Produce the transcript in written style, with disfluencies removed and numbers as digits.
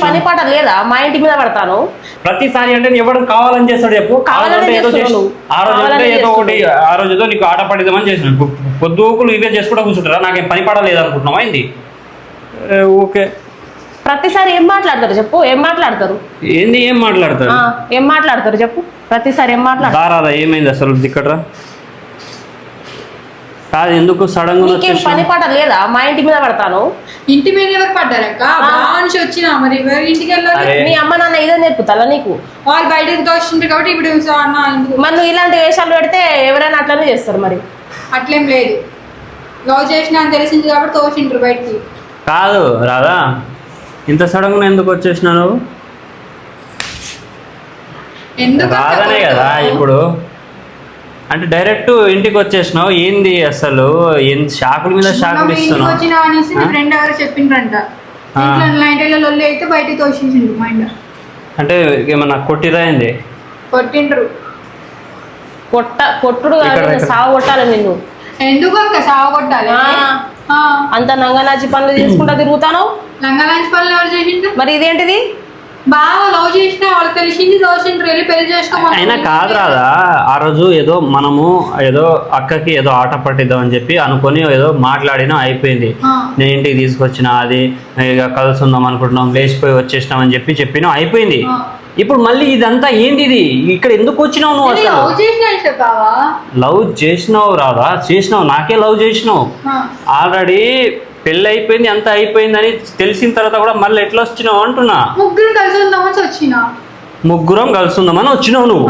పని పాట లేదా మా ఇంటి మీద పడతాను ప్రతిసారి అంటే ఎవరు కావాలని చేస్తాడు చెప్పు. కావాలంటే ఏదో చేసి ఆ రోజు అంటే ఏదో ఒకటి ఆ రోజు ఏదో నీకు ఆట పడిదామని చేసిన పొద్దుకులు ఇవే చేసుకుంటూ కూర్చుంటారా? నాకేం పని పాట లేదనుకుంటున్నావా ఏంది? ఓకే ప్రతిసారి ఏం మాట్లాడతారు చెప్పు, ఏం మాట్లాడతారు? ఏంది ఏం మాట్లాడతారు? ఏం మాట్లాడతారు చెప్పు, ప్రతిసారి ఏం మాట్లాడతారు? దారాదా ఏమైంది అసలు దిక్కట్రా? కాదు ఎందుకు సడన్ గా పని పాట లేదా మా ఇంటి మీద పడతాను? ఇంటి మీద ఎవరు పడ్డారక్క? బాగా వచ్చినా మరి ఎవరి ఇంటికి వెళ్ళాలి? మీ అమ్మ నాన్న ఇదే నేర్పుతారా నీకు? వాళ్ళు బయటకు తోస్తుంటారు కాబట్టి ఇప్పుడు మరి నువ్వు ఇలాంటి వేషాలు పెడితే ఎవరైనా అట్లనే చేస్తారు. మరి అట్లేం లేదు, లవ్ చేసినా అని తెలిసింది కాబట్టి తోసింటారు బయటికి. కాదు రాదా, ఇంత సడన్ గా ఎందుకు వచ్చేసినా నువ్వు? ఎందుకు రాదనే కదా ఇప్పుడు అంటే డైరెక్ట్ ఇంటికి వచ్చేసినావు ఏంది అసలు? షాకుల మీద షాకులు ఇస్తున్నావు. వచ్చినా అనేసి మీ ఫ్రెండ్ ఎవరు చెప్పిండ్రంట. లొల్లి అయితే బయటికి తోసేసిండు మా ఇంట్లో. అంటే ఏమన్నా కొట్టిరా ఏంది? కొట్టిండ్రు. కొట్టుడు సాగు కొట్టాలి నిన్ను. ఎందుకు అక్క సాగు కొట్టాలి? అంత నంగనాచి పనులు తీసుకుంటా తిరుగుతాను. నంగనాచి పనులు ఎవరు చేసిండ్రు? మరి ఇదేంటిది? బాగా లవ్ చేసినా వాళ్ళు తెలిసింది దోషిండ్రు, వెళ్ళి పెళ్లి చేసుకో. అయినా కాదు రాదా, ఆ రోజు ఏదో మనము ఏదో అక్కకి ఏదో ఆట పట్టిద్దాం అని చెప్పి అనుకొని ఏదో మాట్లాడినా అయిపోయింది. నేను ఇంటికి తీసుకొచ్చిన అది ఇక కలిసి ఉందాం అనుకుంటున్నాం, లేచిపోయి వచ్చేసినాం అని చెప్పినా అయిపోయింది. ఇప్పుడు మళ్ళీ ఇదంతా ఏంది? ఇది ఇక్కడ ఎందుకు వచ్చినావు నువ్వు? అసలు లవ్ చేసినావు రాదా? చేసినావు, నాకే లవ్ చేసినావు. ఆల్రెడీ పెళ్ళి అయిపోయింది, అంతా అయిపోయిందని తెలిసిన తర్వాత కూడా మళ్ళీ ఎట్లా వచ్చినావు అంటున్నా. ముగ్గురం కలిసి ఉందామని వచ్చినా. ముగ్గురం కలిసి ఉందామని వచ్చినావు నువ్వు.